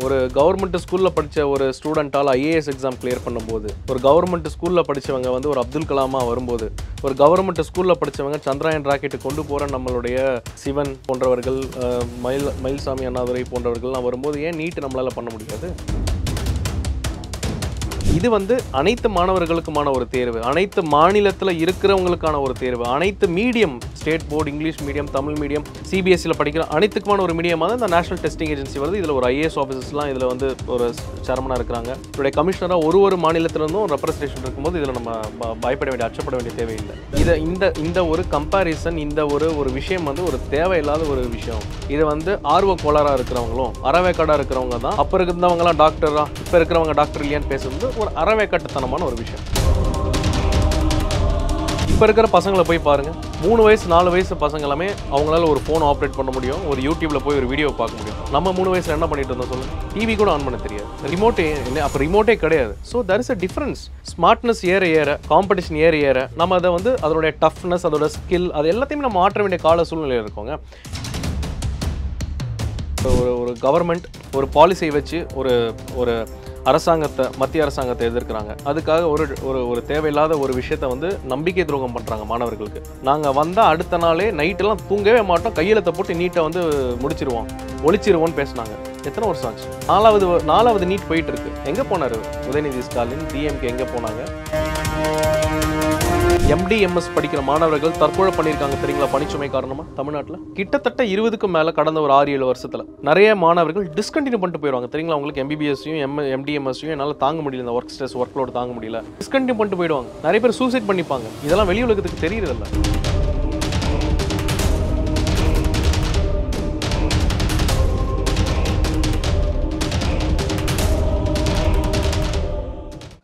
ஒரு கவர்மெண்ட் ஸ்கூலில் படித்த ஒரு ஸ்டூடெண்ட்டால் ஐஏஎஸ் எக்ஸாம் கிளியர் பண்ணும்போது, ஒரு கவர்மெண்ட் ஸ்கூலில் படித்தவங்க வந்து ஒரு அப்துல் கலாமாக வரும்போது, ஒரு கவர்மெண்ட் ஸ்கூலில் படித்தவங்க சந்திராயன் ராக்கெட்டு கொண்டு போகிற நம்மளுடைய சிவன் போன்றவர்கள், மயில்சாமி அண்ணாதுரை போன்றவர்கள்லாம் வரும்போது ஏன் நீட் நம்மளால் பண்ண முடியாது? இது வந்து அனைத்து மாணவர்களுக்குமான ஒரு தேர்வு, அனைத்து மாநிலத்தில் இருக்கிறவங்களுக்கான ஒரு தேர்வு, அனைத்து medium, state board, English medium, Tamil medium, சிபிஎஸ்சியில் படிக்கிற அனைத்துக்குமான ஒரு மீடியமாக தான் இந்த நேஷனல் டெஸ்டிங் ஏஜென்சி வருது. இதில் ஒரு ஐஏஎஸ் ஆஃபீஸர்ஸ்லாம் இதில் வந்து ஒரு சேர்மனாக இருக்கிறாங்க. இதோடைய கமிஷனராக ஒரு மாநிலத்திலிருந்தும் ரெப்ரஸன்டேஷன் இருக்கும்போது இதில் நம்ம பயப்பட வேண்டிய, அச்சப்பட வேண்டிய தேவையில்லை. இந்த ஒரு கம்பேரிசன், இந்த ஒரு விஷயம் வந்து ஒரு தேவையில்லாத ஒரு விஷயம். இது வந்து ஆர்வ கோளாறாக இருக்கிறவங்களும் அறவேக்காடாக இருக்கிறவங்க தான் அப்போ இருந்தவங்களாம் டாக்டரா, இப்போ இருக்கிறவங்க டாக்டர் இல்லையான்னு பேசுறது ஒரு அறவேக்காட்டுத்தனமான ஒரு விஷயம். இப்போ இருக்கிற பசங்களை போய் பாருங்க, 3 வயசு 4 வயசு பசங்க எல்லாமே அவங்களால ஒரு ஃபோன் ஆப்ரேட் பண்ண முடியும், ஒரு யூடியூப்ல போய் ஒரு வீடியோ பார்க்க முடியும். நம்ம 3 வயசுல என்ன பண்ணிட்டு இருந்தோம் சொல்லுங்க? டிவி கூட ஆன் பண்ண தெரியாது, ரிமோட்டே என்ன, அப்போ ரிமோட்டே கிடையாது. So there is a difference. Smartness ஏற காம்படிஷன் ஏற நம்ம அதை வந்து அதோடைய டஃப்னஸ், அதோட ஸ்கில், அது எல்லாத்தையுமே நம்ம மாற்ற வேண்டிய கால சூழ்நிலையில் இருக்கோங்க. ஒரு கவர்மெண்ட் ஒரு பாலிசியை வச்சு ஒரு அரசாங்கத்தை, மத்திய அரசாங்கத்தை எதிர்க்கிறாங்க. அதுக்காக ஒரு தேவையில்லாத ஒரு விஷயத்தை வந்து நம்பிக்கை துரோகம் பண்ணுறாங்க மாணவர்களுக்கு. நாங்கள் வந்தால் அடுத்த நாளே நைட்டெல்லாம் தூங்கவே மாட்டோம், கையெழுத்தை போட்டு நீட்டை வந்து முடிச்சிருவோம், ஒழிச்சிருவோன்னு பேசினாங்க. எத்தனை வருஷம் ஆச்சு? 4வது நீட் போயிட்டு இருக்கு. எங்கே போனார் உதயநிதி ஸ்டாலின், டிஎம்கே எங்கே போனாங்க? MD/MS படிக்கிற மாணவர்கள் தற்கொலை பண்ணியிருக்காங்க தெரியுங்களா? பணிச்சுமை காரணமாக தமிழ்நாட்டில் கிட்டத்தட்ட 20க்கும் மேலே கடந்த ஒரு 6-7 வருஷத்தில் நிறைய மாணவர்கள் டிஸ்கண்டினியூ பண்ணிட்டு போயிடுவாங்க தெரியுங்களா? உங்களுக்கு MBBS-யும் MD/MS-யும் என்னால் தாங்க முடியல, இந்த ஒர்க் ஸ்ட்ரெஸ், ஒர்க் லோடு தாங்க முடியல, டிஸ்கண்டினியூ பண்ணிட்டு போயிடுவாங்க. நிறைய பேர் சூசைட் பண்ணிப்பாங்க. இதெல்லாம் வெளி உலகத்துக்கு தெரியறதில்ல.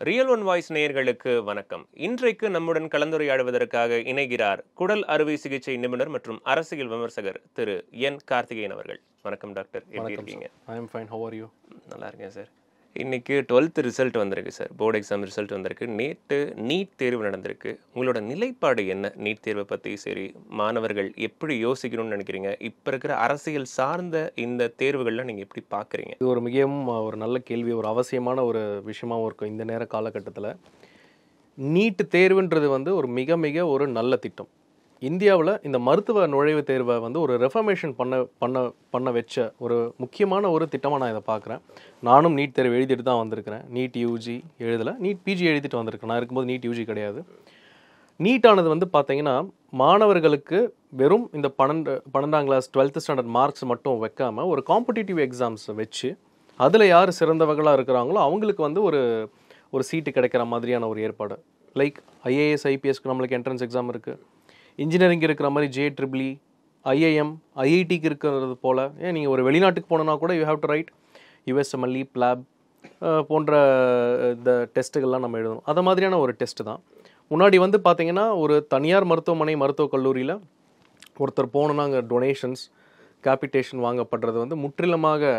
ரியல் ஒன் வாய்ஸ் நேயர்களுக்கு வணக்கம். இன்றைக்கு நம்முடன் கலந்துரையாடுவதற்காக இணைகிறார் குடல் அறுவை சிகிச்சை நிபுணர் மற்றும் அரசியல் விமர்சகர் திரு என் கார்த்திகேயன் அவர்கள். வணக்கம் டாக்டர், எப்படி இருக்கீங்க? I am fine, how are you? நல்லா இருக்கேன் சார். இன்னைக்கு 12th ரிசல்ட் வந்திருக்கு சார், போர்டு எக்ஸாம் ரிசல்ட் வந்திருக்கு. நீட் தேர்வு நடந்திருக்கு. உங்களோட நிலைப்பாடு என்ன நீட் தேர்வை பற்றி? சரி, மாணவர்கள் எப்படி யோசிக்கணும்னு நினைக்கிறீங்க? இப்போ இருக்கிற அரசியல் சார்ந்த இந்த தேர்வுகள்லாம் நீங்கள் எப்படி பார்க்குறீங்க? இது ஒரு மிகவும் ஒரு நல்ல கேள்வி, ஒரு அவசியமான ஒரு விஷயமாகவும் இருக்கும் இந்த நேர காலகட்டத்தில். நீட் தேர்வுன்றது வந்து ஒரு மிக ஒரு நல்ல திட்டம். இந்தியாவில் இந்த மருத்துவ நுழைவுத் தேர்வை வந்து ஒரு ரெஃபர்மேஷன் பண்ண வச்ச ஒரு முக்கியமான ஒரு திட்டமாக நான் இதை பார்க்குறேன். நானும் நீட் தேர்வு எழுதிட்டு தான் வந்திருக்கிறேன். நீட் யூஜி எழுதலை, நீட் பிஜி எழுதிட்டு வந்திருக்கேன். நான் இருக்கும்போது நீட் யூஜி கிடையாது. நீட்டானது வந்து பார்த்தீங்கன்னா மாணவர்களுக்கு வெறும் இந்த 12ஆம் கிளாஸ் 12th ஸ்டாண்டர்ட் மார்க்ஸ் மட்டும் வைக்காமல் ஒரு காம்படிட்டிவ் எக்ஸாம்ஸ் வச்சு அதில் யார் சிறந்தவர்களாக இருக்கிறாங்களோ அவங்களுக்கு வந்து ஒரு சீட்டு கிடைக்கிற மாதிரியான ஒரு ஏற்பாடு. லைக் IAS IPSக்கு நம்மளுக்கு என்ட்ரன்ஸ் எக்ஸாம் இருக்குது. இன்ஜினியரிங் இருக்கிற மாதிரி JEEE, IIM, IITக்கு இருக்கிறது போல் நீங்கள் ஒரு வெளிநாட்டுக்கு போனோன்னா கூட you have to right USMLE, PLAB போன்ற இந்த டெஸ்ட்டுகள்லாம் நம்ம எழுதணும். அது மாதிரியான ஒரு டெஸ்ட்டு தான். முன்னாடி வந்து பார்த்திங்கன்னா ஒரு தனியார் மருத்துவமனை, மருத்துவக் கல்லூரியில் ஒருத்தர் போகணுன்னா அங்கே டொனேஷன்ஸ், கேபிட்டேஷன் வாங்கப்படுறது வந்து முற்றிலுமாக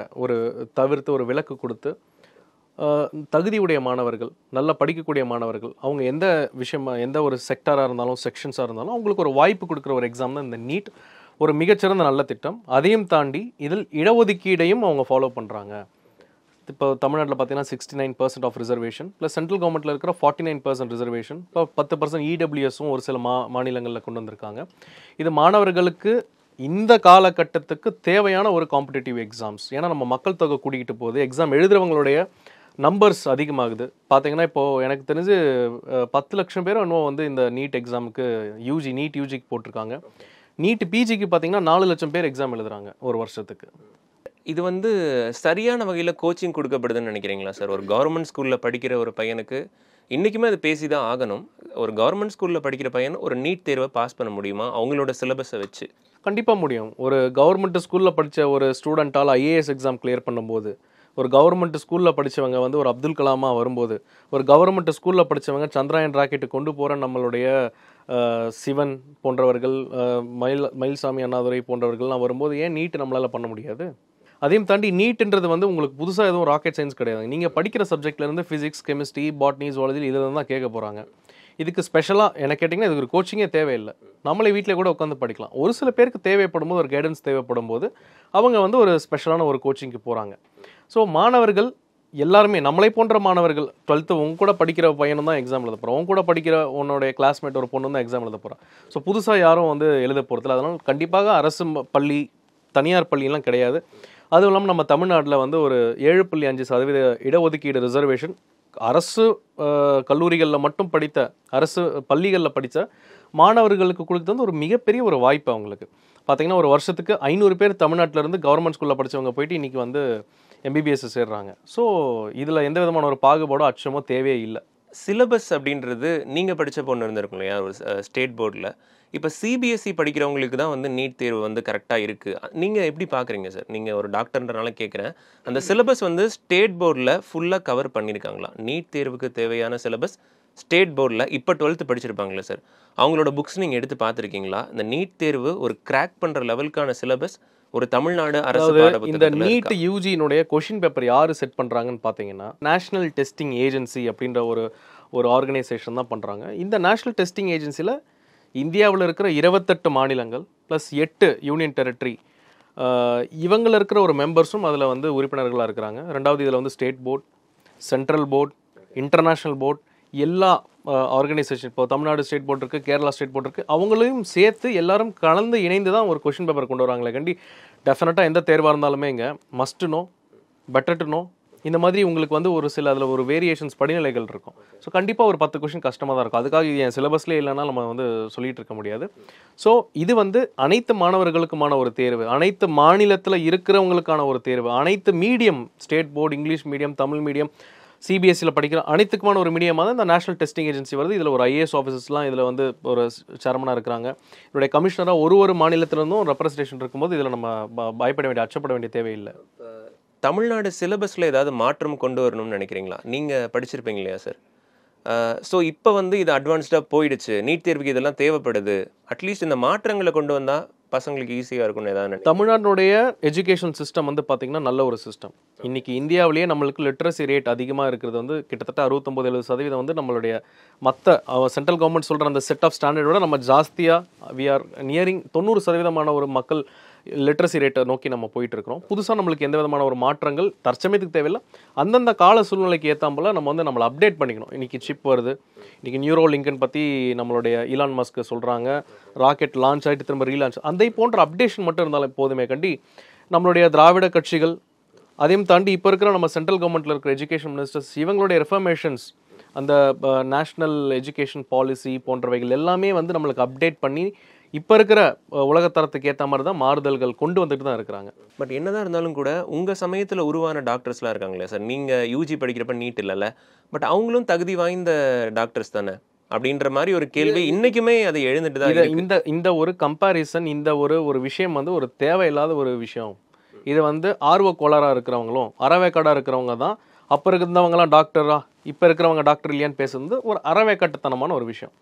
தவிர்த்து ஒரு விலக்கு கொடுத்து தகுதியுடைய மாணவர்கள், நல்லா படிக்கக்கூடிய மாணவர்கள், அவங்க எந்த எந்த ஒரு செக்டாராக இருந்தாலும், செக்ஷன்ஸாக இருந்தாலும் அவங்களுக்கு ஒரு வாய்ப்பு கொடுக்குற ஒரு எக்ஸாம் தான் இந்த நீட். ஒரு மிகச்சிறந்த நல்ல திட்டம். அதையும் தாண்டி இதில் இடஒதுக்கீடையும் அவங்க ஃபாலோ பண்ணுறாங்க. இப்போ தமிழ்நாட்டில் பார்த்தீங்கன்னா 69% ஆஃப் ரிசர்வேஷன் ப்ளஸ் சென்ட்ரல் கவர்மெண்ட்டில் இருக்கிற 49% ரிசர்வேஷன், இப்போ 10% EWSம் ஒரு சில மாநிலங்களில் கொண்டு வந்திருக்காங்க. இது மாணவர்களுக்கு இந்த காலகட்டத்துக்கு தேவையான ஒரு காம்படிட்டிவ் எக்ஸாம்ஸ். ஏன்னா நம்ம மக்கள் தொகை கூட்டிகிட்டு போகுது, எக்ஸாம் எழுதுறவங்களுடைய நம்பர்ஸ் அதிகமாகுது. பார்த்தீங்கன்னா இப்போது எனக்கு தெரிஞ்சு 10 லட்சம் பேர் இன்னும் வந்து இந்த நீட் எக்ஸாமுக்கு நீட் யூஜிக்கு போட்டிருக்காங்க. நீட் பிஜிக்கு பார்த்தீங்கன்னா 4 லட்சம் பேர் எக்ஸாம் எழுதுறாங்க ஒரு வருஷத்துக்கு. இது வந்து சரியான வகையில் கோச்சிங் கொடுக்கப்படுதுன்னு நினைக்கிறீங்களா சார்? ஒரு கவர்மெண்ட் ஸ்கூலில் படிக்கிற ஒரு பையனுக்கு இன்றைக்குமே அது பேசி தான் ஆகணும். ஒரு கவர்மெண்ட் ஸ்கூலில் படிக்கிற பையன் ஒரு நீட் தேர்வை பாஸ் பண்ண முடியுமா அவங்களோட சிலபஸை வச்சு? கண்டிப்பாக முடியும். ஒரு கவர்மெண்ட் ஸ்கூலில் படித்த ஒரு ஸ்டூடெண்ட்டால் ஐஏஎஸ் எக்ஸாம் கிளியர் பண்ணும்போது, ஒரு கவர்மெண்ட் ஸ்கூலில் படித்தவங்க வந்து ஒரு அப்துல் கலாமாக வரும்போது, ஒரு கவர்மெண்ட் ஸ்கூலில் படித்தவங்க சந்திராயன் ராக்கெட்டு கொண்டு போகிற நம்மளுடைய சிவன் போன்றவர்கள், மயில்சாமி அண்ணாதுரை போன்றவர்கள்லாம் வரும்போது ஏன் நீட் நம்மளால் பண்ண முடியாது? அதையும் தாண்டி நீட்ன்றது வந்து உங்களுக்கு புதுசாக எதுவும் ராக்கெட் சயின்ஸ் கிடையாது. நீங்கள் படிக்கிற சப்ஜெக்ட்லேருந்து ஃபிசிக்ஸ், கெமிஸ்ட்ரி, பாட்னி, ஜுவாலஜி இதில் தான் கேட்க போகிறாங்க. இதுக்கு ஸ்பெஷலாக என்ன கேட்டிங்கன்னா இதுக்கு ஒரு கோச்சிங்கே தேவையில்லை. நம்மளே வீட்டில் கூட உட்காந்து படிக்கலாம். ஒரு சில பேருக்கு தேவைப்படும் போது, ஒரு கைடன்ஸ் தேவைப்படும் போது அவங்க வந்து ஒரு ஸ்பெஷலான ஒரு கோச்சிங்க்கு போகிறாங்க. ஸோ மாணவர்கள் எல்லாருமே நம்மளை போன்ற மாணவர்கள் 12th உங்க கூட படிக்கிற பையனும் தான் எக்ஸாம் எழுத போகிறோம், உங்க கூட படிக்கிற உன்னுடைய கிளாஸ்மேட் ஒரு பொண்ணு தான் எக்ஸாம் எழுத போகிறான். ஸோ புதுசாக யாரும் வந்து எழுத போகிறதில்ல. அதனால் கண்டிப்பாக அரசு பள்ளி தனியார் பள்ளியெல்லாம் கிடையாது. அதுவும் இல்லாமல் நம்ம தமிழ்நாட்டில் வந்து ஒரு 7.5% இடஒதுக்கீடு ரிசர்வேஷன் அரசு கல்லூரிகளில் மட்டும் படித்த அரசு பள்ளிகளில் படித்த மாணவர்களுக்கு கொடுத்தது வந்து ஒரு மிகப்பெரிய ஒரு வாய்ப்பு. அவங்களுக்கு பார்த்தீங்கன்னா ஒரு வருஷத்துக்கு 500 பேர் தமிழ்நாட்டிலேருந்து கவர்மெண்ட் ஸ்கூலில் படித்தவங்க போயிட்டு இன்றைக்கி வந்து எம்பிபிஎஸ் சேர்றாங்க. ஸோ இதில் எந்த விதமான ஒரு பாகுபாடோ அச்சமோ தேவையே இல்லை. சிலபஸ் அப்படின்றது நீங்கள் படித்த பொண்ணு இருந்திருக்கும் இல்லையா ஒரு ஸ்டேட் போர்டில். இப்போ சிபிஎஸ்சி படிக்கிறவங்களுக்கு தான் வந்து நீட் தேர்வு வந்து கரெக்டாக இருக்குது. நீங்கள் எப்படி பார்க்குறீங்க சார்? நீங்கள் ஒரு டாக்டர்ன்றனால கேட்குறேன். அந்த சிலபஸ் வந்து ஸ்டேட் போர்டில் ஃபுல்லாக கவர் பண்ணியிருக்காங்களா? நீட் தேர்வுக்கு தேவையான சிலபஸ் ஸ்டேட் போர்டில் இப்போ 12th படிச்சிருப்பாங்களே சார், அவங்களோட புக்ஸ் நீங்கள் எடுத்து பார்த்துருக்கீங்களா? இந்த நீட் தேர்வு ஒரு கிராக் பண்ணுற லெவலுக்கான சிலபஸ் ஒரு தமிழ்நாடு அரசு இந்த நீட் யூஜியினுடைய கொஷின் பேப்பர் யார் செட் பண்ணுறாங்கன்னு பார்த்தீங்கன்னா நேஷனல் டெஸ்டிங் ஏஜென்சி அப்படின்ற ஒரு ஆர்கனைசேஷன் தான் பண்ணுறாங்க. இந்த நேஷனல் டெஸ்டிங் ஏஜென்சியில் இந்தியாவில் இருக்கிற 28 மாநிலங்கள் ப்ளஸ் 8 யூனியன் டெரிட்டரி இவங்களில் இருக்கிற ஒரு மெம்பர்ஸும் அதில் வந்து உறுப்பினர்களாக இருக்கிறாங்க. ரெண்டாவது இதில் வந்து state board, central board, international board எல்லா ஆர்கனைசேஷன், இப்போ தமிழ்நாடு ஸ்டேட் போர்ட் இருக்குது, கேரளா ஸ்டேட் போர்ட் இருக்குது, அவங்களையும் சேர்த்து எல்லாரும் கலந்து இணைந்து தான் ஒரு கொஷின் பேப்பர் கொண்டு வராங்களே கண்டி டெஃபினட்டாக எந்த தேர்வாக இருந்தாலுமே இங்கே must know, better to know, இந்த மாதிரி உங்களுக்கு வந்து ஒரு சில அதில் ஒரு வேரியேஷன்ஸ் படிநிலைகள் இருக்கும். ஸோ கண்டிப்பாக ஒரு 10 கொஷின் கஷ்டமாக தான் இருக்கும். அதுக்காக இது என் சிலபஸ்லேயே இல்லைன்னா நம்ம வந்து சொல்லிகிட்டு இருக்க முடியாது. ஸோ இது வந்து அனைத்து மாணவர்களுக்குமான ஒரு தேர்வு, அனைத்து மாநிலத்தில் இருக்கிறவங்களுக்கான ஒரு தேர்வு, அனைத்து medium state board, English medium, Tamil medium, சிபிஎஸ்சியில் படிக்கிற அனைத்துக்குமான ஒரு மீடியமாக தான் இந்த நேஷனல் டெஸ்டிங் ஏஜென்சி வருது. இதில் ஒரு ஐஏஎஸ் ஆஃபீஸர்ஸ்லாம் இதில் வந்து ஒரு சேர்மனாக இருக்கிறாங்க. இதோடைய கமிஷனராக ஒரு மாநிலத்திலிருந்தும் ரெப்ரஸன்டேஷன் இருக்கும்போது இதில் நம்ம பயப்பட வேண்டிய அச்சப்பட வேண்டிய தேவையில்லை. தமிழ்நாடு சிலபஸில் ஏதாவது மாற்றம் கொண்டு வரணும்னு நினைக்கிறீங்களா? நீங்கள் படிச்சிருப்பீங்க இல்லையா சார்? ஸோ இப்போ வந்து இது அட்வான்ஸ்டாக போயிடுச்சு, நீட் தேர்வுக்கு இதெல்லாம் தேவைப்படுது, அட்லீஸ்ட் இந்த மாற்றங்களை கொண்டு வந்தால் பசங்களுக்கு ஈஸியாக இருக்கும்னு ஏதாவது? தமிழ்நாட்டுடைய எஜுகேஷன் சிஸ்டம் வந்து பார்த்திங்கன்னா நல்ல ஒரு சிஸ்டம். இன்றைக்கி இந்தியாவிலேயே நம்மளுக்கு லிட்ரஸி ரேட் அதிகமாக இருக்கிறது வந்து கிட்டத்தட்ட 69-70% வந்து நம்மளுடைய மற்ற சென்ட்ரல் கவர்மெண்ட் சொல்கிற அந்த செட் ஆஃப் ஸ்டாண்டர்டோட நம்ம ஜாஸ்தியாக வி ஆர் நியரிங் 90% ஒரு மக்கள் லிட்ரஸி ரேட்டை நோக்கி நம்ம போயிட்டு இருக்கிறோம். புதுசாக நம்மளுக்கு எந்த விதமான ஒரு மாற்றங்கள் தற்சமயத்துக்கு தேவையில்லை. அந்தந்த கால சூழ்நிலைக்கு ஏற்றாம்பல நம்ம வந்து நம்மளை அப்டேட் பண்ணிக்கணும். இன்றைக்கி சிப் வருது, இன்றைக்கி நியூரோ லிங்கன் பற்றி நம்மளுடைய இலான் மஸ்க் சொல்கிறாங்க, ராக்கெட் லான்ச் ஆகிட்டு திரும்ப ரீலான்ச், அந்த போன்ற அப்டேஷன் மட்டும் இருந்தாலும் போதுமே கண்டி நம்மளுடைய திராவிட கட்சிகள் அதையும் தாண்டி இப்போ இருக்கிற நம்ம சென்ட்ரல் கவர்மெண்ட்டில் இருக்கிற எஜுகேஷன் மினிஸ்டர்ஸ் இவங்களுடைய ரெஃபர்மேஷன்ஸ், அந்த நேஷ்னல் எஜுகேஷன் பாலிசி போன்றவைகள் எல்லாமே வந்து நம்மளுக்கு அப்டேட் பண்ணி இப்போ இருக்கிற உலகத்தரத்துக்கு ஏற்ற மாதிரி தான் மாறுதல்கள் கொண்டு வந்துட்டு தான் இருக்கிறாங்க. பட் என்னதான் இருந்தாலும் கூட உங்கள் சமயத்தில் உருவான டாக்டர்ஸ்லாம் இருக்காங்களே சார், நீங்கள் யூஜி படிக்கிறப்ப நீட் இல்லைல்ல, பட் அவங்களும் தகுதி வாய்ந்த டாக்டர்ஸ் தானே அப்படின்ற மாதிரி ஒரு கேள்வி இன்றைக்குமே அதை எழுந்துட்டு தான். இந்த ஒரு கம்பேரிசன், இந்த ஒரு விஷயம் வந்து ஒரு தேவையில்லாத ஒரு விஷயம். இது வந்து ஆர்வ கோளாறாக இருக்கிறவங்களும் அறவேக்காடாக இருக்கிறவங்க தான் அப்போ இருந்தவங்களாம் டாக்டரா இப்போ இருக்கிறவங்க டாக்டர் இல்லையான்னு பேசுறது ஒரு அறவேக்காட்டுத்தனமான ஒரு விஷயம்.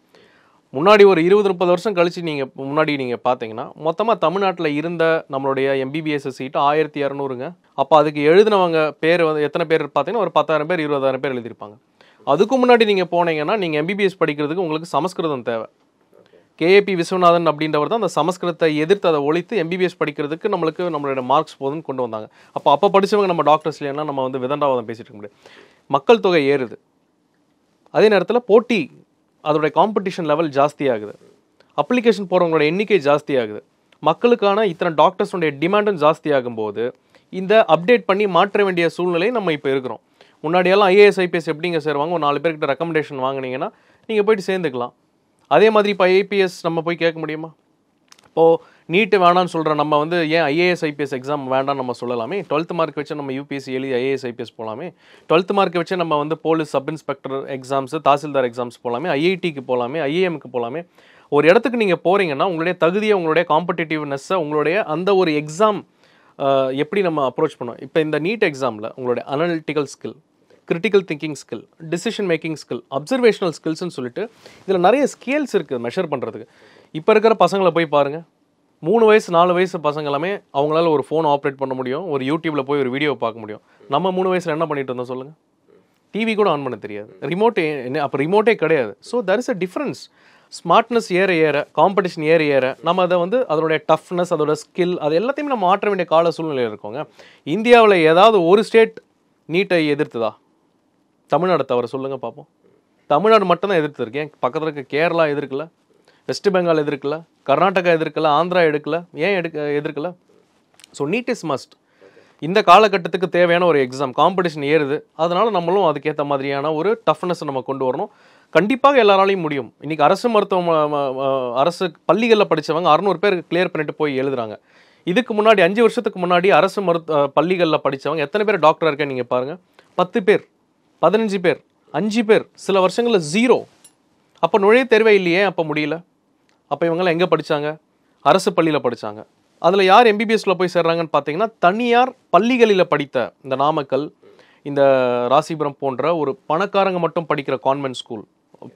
முன்னாடி ஒரு 20-30 வருஷம் கழிச்சு நீங்கள் பார்த்தீங்கன்னா மொத்தமாக தமிழ்நாட்டில் இருந்த நம்மளுடைய எம்பிபிஎஸ் சீட்டு 1200ங்க. அப்போ அதுக்கு எழுதினவங்க பேர் வந்து எத்தனை பேர் பார்த்தீங்கன்னா ஒரு 10,000 பேர் 20,000 பேர் எழுதியிருப்பாங்க. அதுக்கு முன்னாடி நீங்கள் போனீங்கன்னா நீங்கள் எம்பிபிஎஸ் படிக்கிறதுக்கு உங்களுக்கு சமஸ்கிருதம் தேவை. கேஏபி விஸ்வநாதன் அப்படின்றவர் தான் அந்த சமஸ்கிருதத்தை எதிர்த்து அதை ஒழித்து எம்பிபிஎஸ் படிக்கிறதுக்கு நம்மளோட மார்க்ஸ் போதுன்னு கொண்டு வந்தாங்க. அப்போ படித்தவங்க நம்ம டாக்டர்ஸ் இல்லைன்னா நம்ம வந்து விதண்டாவாதம் பேசிட்டு இருக்க முடியாது. மக்கள் தொகை ஏறுது, அதே நேரத்தில் போட்டி, அதோடைய காம்படிஷன் லெவல் ஜாஸ்தியாகுது, அப்ளிகேஷன் போகிறவங்களோட எண்ணிக்கை ஜாஸ்தியாகுது, மக்களுக்கான இத்தனை டாக்டர்ஸுடைய டிமாண்டும் ஜாஸ்தியாகும் போது இந்த அப்டேட் பண்ணி மாற்ற வேண்டிய சூழ்நிலை நம்ம இப்போ இருக்கிறோம். முன்னாடியெல்லாம் ஐஏஎஸ் ஐபிஎஸ் எப்படிங்க சேருவாங்க, ஒரு 4 பேர்கிட்ட ரெக்கமெண்டேஷன் வாங்கினீங்கன்னா நீங்கள் போயிட்டு சேர்ந்துக்கலாம். அதே மாதிரி இப்போ ஐபிஎஸ் நம்ம போய் கேட்க முடியுமா? இப்போது நீட்டு வேணான்னு சொல்கிற நம்ம வந்து ஏன் ஐஏஎஸ் ஐபிஎஸ் எக்ஸாம் வேண்டாம்னு நம்ம சொல்லலாமே. 12th மார்க் வச்சு நம்ம யூபிஎஸ்சி எழுதி ஐஏஎஸ் ஐபிஎஸ் போகலாமே. 12th மார்க் வச்சு நம்ம வந்து police sub inspector exams, tahsildar exams போகலாமே, ஐஐடிக்கு போகலாமே, ஐஏஎம்க்கு போகலாமே. ஒரு இடத்துக்கு நீங்கள் போகிறீங்கன்னா உங்களுடைய தகுதியை, உங்களுடைய காம்படிட்டிவ்னஸ்ஸை, உங்களுடைய அந்த ஒரு எக்ஸாம் எப்படி நம்ம அப்ரோச் பண்ணோம். இப்போ இந்த நீட் எக்ஸாமில் உங்களுடைய analytical skill, critical thinking skill, decision making skill, observational ஸ்கில்ஸ்ன்னு சொல்லிட்டு இதில் நிறைய ஸ்கேல்ஸ் இருக்குது மெஷர் பண்ணுறதுக்கு. இப்போ இருக்கிற பசங்களை போய் பாருங்கள், 3 வயசு 4 வயசு பசங்க எல்லாமே அவங்களால ஒரு ஃபோன் ஆப்ரேட் பண்ண முடியும், ஒரு யூடியூப்பில் போய் ஒரு வீடியோ பார்க்க முடியும். நம்ம 3 வயசில் என்ன பண்ணிட்டு இருந்தோம் சொல்லுங்கள்? டிவி கூட ஆன் பண்ண தெரியாது, ரிமோட்டே கிடையாது. So there is a difference. Smartness ஏற ஏற, காம்படிஷன் ஏற ஏற நம்ம அதை வந்து அதனுடைய டஃப்னஸ், அதோட ஸ்கில், அது எல்லாத்தையுமே நம்ம மாற்ற வேண்டிய கால சூழ்நிலையில் இருக்கோங்க. இந்தியாவில் ஏதாவது ஒரு ஸ்டேட் நீட்டை எதிர்த்துதா? தமிழ்நாடு தவிர சொல்லுங்க பார்ப்போம். தமிழ்நாடு மட்டும்தான் எதிர்த்து இருக்கேன். பக்கத்தில் இருக்க கேரளா எதிர்க்கல, வெஸ்ட் பெங்கால் எதிர்க்கல, கர்நாடகா எதிர்க்கல, ஆந்திரா எடுக்கல. ஏன் எதிர்க்கல? So NEET is must. இந்த காலகட்டத்துக்கு தேவையான ஒரு எக்ஸாம். காம்படிஷன் ஏறுது, அதனால நம்மளும் அதுக்கேற்ற மாதிரியான ஒரு டஃப்னஸ் நம்ம கொண்டு வரணும். கண்டிப்பாக எல்லாராலையும் முடியும். இன்றைக்கி அரசு பள்ளிகளில் படித்தவங்க 600 பேர் கிளியர் பண்ணிட்டு போய் எழுதுறாங்க. இதுக்கு முன்னாடி 5 வருஷத்துக்கு முன்னாடி அரசு பள்ளிகளில் படித்தவங்க எத்தனை பேர் டாக்டராக இருக்கேன்னு நீங்கள் பாருங்கள். 10 பேர், 15 பேர், 5 பேர், சில வருஷங்களில் 0. அப்போ நுழைவுத் தேர்வே இல்லையே, அப்போ முடியல. அப்போ இவங்கெல்லாம் எங்கே படித்தாங்க? அரசு பள்ளியில் படித்தாங்க. அதில் யார் எம்பிபிஎஸ்ல போய் சேர்றாங்கன்னு பார்த்தீங்கன்னா, தனியார் பள்ளிகளில் படித்த இந்த நாமக்கல், இந்த ராசிபுரம் போன்ற ஒரு பணக்காரங்க மட்டும் படிக்கிற கான்வென்ட் ஸ்கூல்,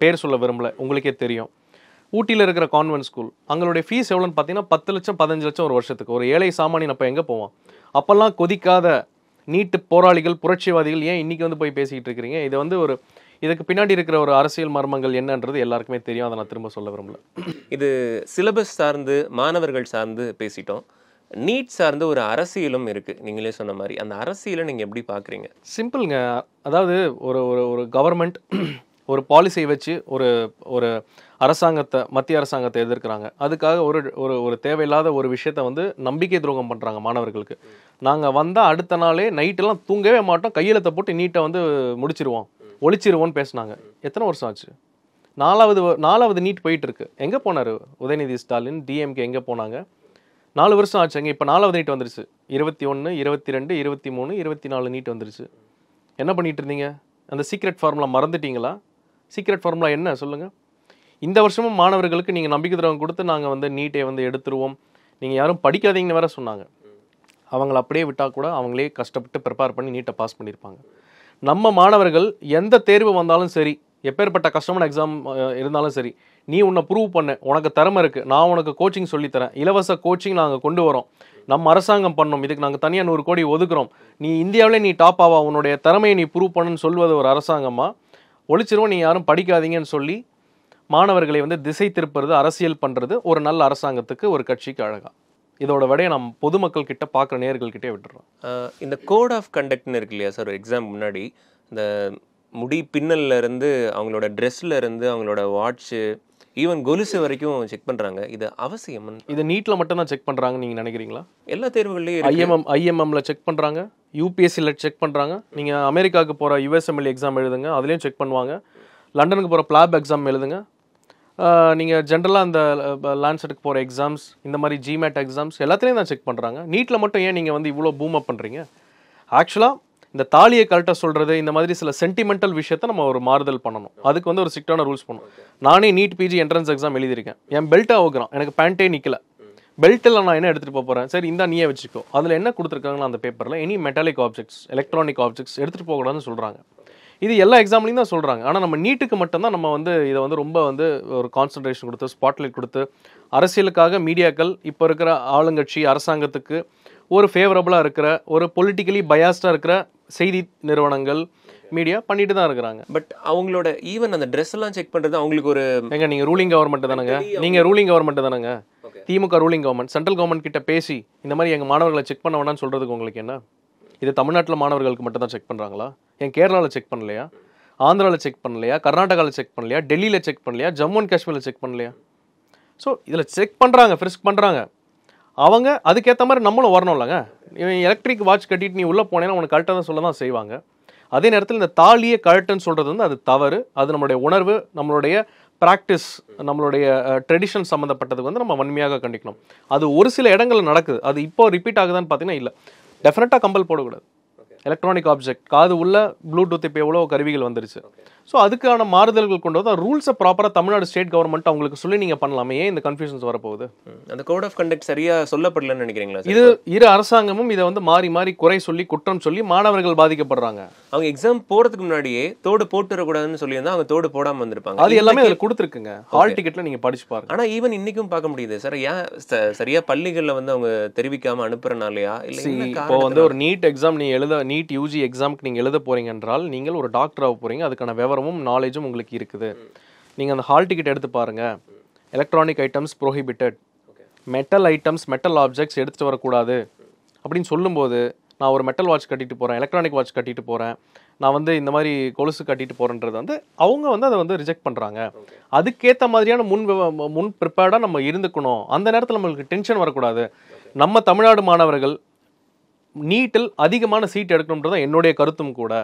பேர் சொல்ல விரும்பல, உங்களுக்கே தெரியும். ஊட்டியில் இருக்கிற கான்வென்ட் ஸ்கூல், அவங்களுடைய ஃபீஸ் எவ்வளோன்னு பார்த்தீங்கன்னா 10 லட்சம் 15 லட்சம் ஒரு வருஷத்துக்கு. ஒரு ஏழை சாமானியன் அப்போ எங்கே போவான்? அப்போல்லாம் கொதிக்காத நீட்டு போராளிகள், புரட்சிவாதிகள் ஏன் இன்னைக்கு வந்து போய் பேசிக்கிட்டு இருக்கிறீங்க? இது வந்து இதுக்கு பின்னாடி இருக்கிற ஒரு அரசியல் மர்மங்கள் என்னன்றது எல்லாருக்குமே தெரியும். அதை நான் திரும்ப சொல்ல விரும்பல. இது சிலபஸ் சார்ந்து, மாணவர்கள் சார்ந்து பேசிட்டோம். நீட் சார்ந்து ஒரு அரசியலும் இருக்குது, நீங்களே சொன்ன மாதிரி. அந்த அரசியலை நீங்கள் எப்படி பார்க்குறீங்க? சிம்பிள்ங்க. அதாவது ஒரு ஒரு கவர்மெண்ட் ஒரு பாலிசியை வச்சு ஒரு அரசாங்கத்தை, மத்திய அரசாங்கத்தை எதிர்க்கிறாங்க. அதுக்காக ஒரு தேவையில்லாத ஒரு விஷயத்த வந்து நம்பிக்கை துரோகம் பண்ணுறாங்க மாணவர்களுக்கு. நாங்கள் வந்தால் அடுத்த நாளே நைட்டெல்லாம் தூங்கவே மாட்டோம், கையெழுத்தை போட்டு நீட்டை வந்து முடிச்சிருவோம், ஒழிச்சிருவோன்னு பேசினாங்க. எத்தனை வருஷம் ஆச்சு? 4வது நீட் போயிட்டு இருக்கு. எங்கே போனார் உதயநிதி ஸ்டாலின், டிஎம்கே எங்கே போனாங்க? 4 வருஷம் ஆச்சுங்க. இப்போ 4வது நீட் வந்துருச்சு. 21, 22, 23, 24 நீட் வந்துருச்சு. என்ன பண்ணிட்டு இருந்தீங்க? அந்த சீக்ரெட் ஃபார்முலா மறந்துட்டீங்களா? சீக்ரெட் ஃபார்முலா என்ன சொல்லுங்கள்? இந்த வருஷமும் மாணவர்களுக்கு நீங்கள் நம்பிக்கை துரோகம் கொடுத்து நாங்கள் வந்து நீட்டை வந்து எடுத்துருவோம், நீங்கள் யாரும் படிக்காதீங்கன்னு வேற சொன்னாங்க. அவங்கள அப்படியே விட்டால் கூட அவங்களே கஷ்டப்பட்டு ப்ரிப்பேர் பண்ணி நீட்டை பாஸ் பண்ணியிருப்பாங்க. நம்ம மாணவர்கள் எந்த தேர்வு வந்தாலும் சரி, எப்பேற்பட்ட கஷ்டமான எக்ஸாம் இருந்தாலும் சரி, நீ உன்னை ப்ரூவ் பண்ண, உனக்கு திறமை இருக்குது, நான் உனக்கு கோச்சிங் சொல்லித்தரேன், இலவச கோச்சிங் நாங்கள் கொண்டு வரோம், நம்ம அரசாங்கம் பண்ணோம், இதுக்கு நாங்கள் தனியாக 100 கோடி ஒதுக்குறோம், நீ இந்தியாவிலே நீ டாப் ஆவா, உன்னுடைய திறமையை நீ ப்ரூவ் பண்ணுன்னு சொல்வது ஒரு அரசாங்கமாக? ஒழிச்சிருவோம், நீ யாரும் படிக்காதீங்கன்னு சொல்லி மாணவர்களை வந்து திசை திருப்புறது, அரசியல் பண்ணுறது ஒரு நல்ல அரசாங்கத்துக்கு, ஒரு கட்சிக்கு அழகா? இதோட விடையை நம்ம பொதுமக்கள் கிட்ட பார்க்குற நேயர்கள்கிட்டே விட்டுறோம். இந்த கோட் ஆஃப் கண்டக்ட்னு இருக்கு இல்லையா சார்? ஒரு எக்ஸாம் முன்னாடி இந்த முடி பின்னல்ல இருந்து, அவங்களோட ட்ரெஸ்ல இருந்து, அவங்களோட வாட்ச்சு, ஈவன் கொலுசு வரைக்கும் செக் பண்ணுறாங்க. இது அவசியம்? இது நீட்டில் மட்டும்தான் செக் பண்ணுறாங்கன்னு நீங்கள் நினைக்கிறீங்களா? எல்லா தேர்வுகள்லையும் ஐஎம்எம்ல செக் பண்ணுறாங்க, யூபிஎஸ்சியில் செக் பண்ணுறாங்க. நீங்கள் அமெரிக்காவுக்கு போகிற யுஎஸ்எம்எல் எக்ஸாம் எழுதுங்க, அதுலேயும் செக் பண்ணுவாங்க. லண்டனுக்கு போகிற பிளாப் எக்ஸாம் எழுதுங்க. நீங்கள் ஜென்ரலாக அந்த லான்செட்டுக்கு போகிற எக்ஸாம்ஸ், இந்த மாதிரி ஜிமேட் எக்ஸாம்ஸ் எல்லாத்துலேயும் தான் செக் பண்ணுறாங்க. நீட்டில் மட்டும் ஏன் நீங்கள் வந்து இவ்வளோ பூம் அப் பண்ணுறீங்க? ஆக்சுவலாக இந்த தாலியை கரெக்டாக சொல்கிறது, இந்த மாதிரி சில சென்டிமெண்டல் விஷயத்தை நம்ம ஒரு மாறுதல் பண்ணணும். அதுக்கு வந்து ஒரு ஸ்ட்ரிக்டான ரூல்ஸ் பண்ணணும். நானே நீட் பிஜி என்ட்ரன்ஸ் எக்ஸாம் எழுதியிருக்கேன். என் பெல்ட்டை ஓகுறான், எனக்கு பேண்ட்டே நிற்கல. பெல்ட்டில் நான் என்ன எடுத்துகிட்டு போகிறேன்? சரி, இந்தா நீயே வச்சுக்கோ. அதில் என்ன கொடுத்துருக்காங்கன்னா அந்த பேப்பரில், any metallic objects, electronic objects எடுத்துகிட்டு போகக்கூடாதுன்னு சொல்கிறாங்க. இது எல்லா எக்ஸாம்லையும் தான் சொல்கிறாங்க. ஆனால் நம்ம நீட்டுக்கு மட்டும்தான் நம்ம வந்து இதை வந்து ரொம்ப வந்து ஒரு கான்சன்ட்ரேஷன் கொடுத்து, ஸ்பாட்லைட் கொடுத்து, அரசியலுக்காக மீடியாக்கள், இப்போ இருக்கிற ஆளுங்கட்சி அரசாங்கத்துக்கு ஒரு ஃபேவரபுளாக இருக்கிற, ஒரு பொலிட்டிக்கலி பயாஸ்டாக இருக்கிற செய்தி நிறுவனங்கள், மீடியா பண்ணிட்டு தான் இருக்கிறாங்க. பட் அவங்களோட ஈவன் அந்த ட்ரெஸ் எல்லாம் செக் பண்ணுறது அவங்களுக்கு ஒரு நீங்கள் ரூலிங் கவர்மெண்ட் தானேங்க, நீங்கள் ரூலிங் கவர்மெண்ட் தானேங்க, திமுக ரூலிங் கவர்மெண்ட். சென்ட்ரல் கவர்மெண்ட் கிட்ட பேசி இந்த மாதிரி எங்கள் மாணவர்களை செக் பண்ண வேணாம்னு சொல்கிறதுக்கு உங்களுக்கு என்ன? இது தமிழ்நாட்டில் மாணவர்களுக்கு மட்டும் தான் செக் பண்ணுறாங்களா? என் கேரளாவில் செக் பண்ணலையா? ஆந்திராவில் செக் பண்ணலையா? கர்நாடகாவில் செக் பண்ணலையா? டெல்லியில் செக் பண்ணலையா? ஜம்மு அண்ட் காஷ்மீரில் செக் பண்ணலையா? ஸோ இதில் செக் பண்ணுறாங்க, ஃப்ரிஸ்க் பண்ணுறாங்க. அவங்க அதுக்கேற்ற மாதிரி நம்மளும் வரணும் இல்லைங்க. இவன் எலக்ட்ரிக் வாட்ச் கட்டிட்டு நீ உள்ளே போனேன்னா உனக்கு கரெக்டாக தான் சொல்ல தான் செய்வாங்க. அதே நேரத்தில் இந்த தாலியை கழட்டுன்னு சொல்கிறது வந்து அது தவறு. அது நம்மளுடைய உணர்வு, நம்மளுடைய ப்ராக்டிஸ், நம்மளுடைய ட்ரெடிஷன் சம்மந்தப்பட்டதுக்கு வந்து நம்ம வன்மையாக கண்டிக்கணும். அது ஒரு சில இடங்களில் நடக்குது. அது இப்போ ரிப்பீட் ஆகுதான்னு பார்த்தீங்கன்னா இல்லை. டெஃபினட்டாக கம்பல் போடக்கூடாது. எலக்ட்ரானிக் ஆப்ஜெக்ட், காது உள்ள ப்ளூடூத் இப்போ எவ்வளோ கருவிகள் வந்துருச்சு. ஸோ அதுக்கான மாறுதல்கள் கொண்டு வந்து ரூல்ஸை ப்ராப்பராக தமிழ்நாடு ஸ்டேட் கவர்மெண்ட் அவங்களுக்கு சொல்லி நீங்கள் பண்ணலாமே. ஏன் இந்த கன்ஃபியூஷன்ஸ் வரப்போகுது? அந்த கோட் ஆஃப் கண்டக்ட் சரியாக சொல்லப்படலன்னு நினைக்கிறீங்களா? இது இரு அரசாங்கமும் இதை வந்து மாறி மாறி குறை சொல்லி, குற்றம் சொல்லி மாணவர்கள் பாதிக்கப்படுறாங்க. அவங்க எக்ஸாம் போகிறதுக்கு முன்னாடியே தோடு போட்டுறக்கூடாதுன்னு சொல்லியிருந்தா அவங்க தோடு போடாமல் வந்திருப்பாங்க. அது எல்லாமே அதில் கொடுத்துருக்குங்க. ஹால் டிக்கெட்டில் நீங்கள் படிச்சு பாருங்க. ஆனால் ஈவன் இன்னைக்கும் பார்க்க முடியுது சார். ஏன் சரியாக பள்ளிகளில் வந்து அவங்க தெரிவிக்காமல் அனுப்புறனாலையா? இல்லை இப்போ வந்து ஒரு நீட் எக்ஸாம் நீ எழுத, நீட் யூஜி எக்ஸாமுக்கு நீங்கள் எழுத போறீங்க என்றால் நீங்கள் ஒரு டாக்டர் ஆக போறீங்க. அதுக்கான விவரமும் நாலேஜும் உங்களுக்கு இருக்குது. நீங்கள் அந்த ஹால் டிக்கெட் எடுத்து பாருங்கள், electronic items prohibited, metal items, metal objects எடுத்துகிட்டு வரக்கூடாது அப்படின்னு சொல்லும்போது, நான் ஒரு மெட்டல் வாட்ச் கட்டிட்டு போகிறேன், எலக்ட்ரானிக் வாட்ச் கட்டிட்டு போகிறேன், நான் வந்து இந்த மாதிரி கொலுசு கட்டிட்டு போகிறேன்றது வந்து அவங்க வந்து அதை வந்து ரிஜெக்ட் பண்ணுறாங்க. அதுக்கேற்ற மாதிரியான முன் ப்ரிப்பேர்டாக நம்ம இருந்துக்கணும். அந்த நேரத்தில் நம்மளுக்கு டென்ஷன் வரக்கூடாது. நம்ம தமிழ்நாடு மாணவர்கள் நீட்டில் அதிகமான சீட் எடுக்கணுன்றது தான் என்னுடைய கருத்தும் கூட.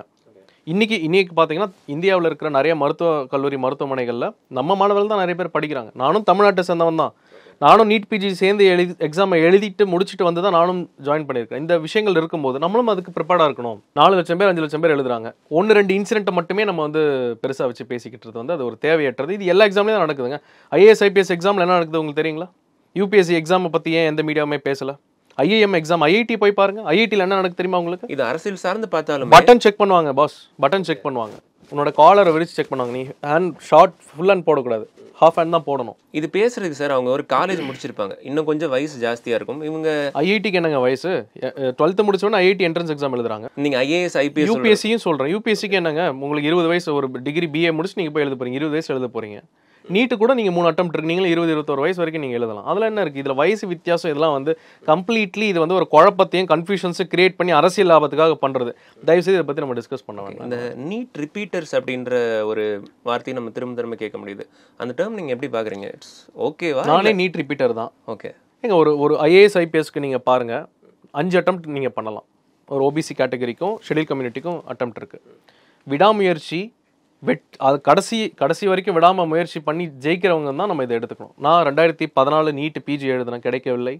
இன்னைக்கு பார்த்தீங்கன்னா இந்தியாவில் இருக்கிற நிறைய மருத்துவக் கல்லூரி மருத்துவமனைகளில் நம்ம மாணவர்கள் தான் நிறைய பேர் படிக்கிறாங்க. நானும் தமிழ்நாட்டை சேர்ந்தவன் தான். நானும் நீட் பிஜி சேர்ந்து எக்ஸாமை எழுதிட்டு முடிச்சுட்டு வந்து தான் நானும் ஜாயின் பண்ணியிருக்கேன். இந்த விஷயங்கள் இருக்கும்போது நம்மளும் அதுக்கு ப்ரிப்பேர்டாக இருக்கணும். 4 லட்சம் பேர் 5 லட்சம் பேர் எழுதுறாங்க. 1-2 இன்சிடென்ட்டை மட்டுமே நம்ம வந்து பெருசாக வச்சு பேசிக்கிட்டு வந்து அது ஒரு தேவையற்றது. இது எல்லா எக்ஸாம்லேயும் தான் நடக்குதுங்க. ஐஏஎஸ் ஐபிஎஸ் எக்ஸாமில் என்ன நடக்குது உங்களுக்கு தெரியுங்களா? யூபிஎஸ்சி எக்ஸாமை பற்றி ஏன் எந்த மீடியாவுமே பேசல? ஐஏஎம் எக்ஸாம், ஐஐடி போய் பாருங்க. ஐஐடியில் என்ன நடக்குது தெரியுமா உங்களுக்கு? இது அரசியல் சார்ந்து பார்த்தாலும் பட்டன் செக் பண்ணுவாங்க பாஸ், பட்டன் செக் பண்ணுவாங்க. உன்னோட காலரை விரிச்சு செக் பண்ணுவாங்க. நீ ஹேண்ட் ஷார்ட் ஃபுல் ஹேண்ட் போடக்கூடாது, ஹாஃப் ஹேண்ட் தான் போடணும். இது பேசுறதுக்கு சார் அவங்க ஒரு காலேஜ் முடிச்சிருப்பாங்க, இன்னும் கொஞ்சம் வயசு ஜாஸ்தியா இருக்கும். இவங்க ஐஐடிக்கு என்னங்க வயசு? 12th முடிச்சோன்னா ஐஐடி என்ட்ரன்ஸ் எக்ஸாம் எழுதுறாங்க. நீங்க ஐஏஎஸ் ஐபிஎஸ் யூபிஎஸ்சியும் சொல்றேன். யூபிஎஸ்சிக்கு என்னங்க, உங்களுக்கு 20 வயசு, ஒரு டிகிரி பிஏ முடிச்சு நீங்க போய் எழுத போறீங்க, 20 வயசு எழுத போறீங்க. நீட்டு கூட நீங்க 3 அட்டெம்ப்ட் இருக்கு, நீங்களும் 20-21 வயசு வரைக்கும் நீங்க எழுதலாம். அதில் என்ன இருக்கு? இதுல வயசு வித்தியாசம் இதெல்லாம் வந்து கம்ப்ளீட்லி இது வந்து ஒரு குழப்பத்தையும் கன்ஃபியூஷன்ஸும் கிரியேட் பண்ணி அரசியல் லாபத்துக்காக பண்றது. தயவுசெய்து இதை பத்தி நம்ம டிஸ்கஸ் பண்ண வேண்டாம். இந்த நீட் ரிப்பீட்டர்ஸ் அப்படின்ற ஒரு வார்த்தையை நம்ம திரும்ப கேட்க முடியுது. அந்த டேர்ம் நீங்க எப்படி பாக்குறீங்க? இட்ஸ் ஓகேவா? நானே நீட் ரிப்பீட்டர் தான். ஓகே. ஏங்க ஒரு ஐஏஎஸ் ஐபிஎஸ்க்கு நீங்க பாருங்க, 5 அட்டெம்ப்ட் நீங்க பண்ணலாம். ஒரு ஓபிசி கேட்டகரிக்கும் ஷெட்யூல் கம்யூனிட்டிக்கும் அட்டெம்ப்ட் இருக்கு. விடாமுயற்சி அது கடைசி வரைக்கும் விடாமல் முயற்சி பண்ணி ஜெயிக்கிறவங்க தான் நம்ம இதை எடுத்துக்கணும். நான் 2014 நீட் பிஜி எழுதுனேன், கிடைக்கவில்லை.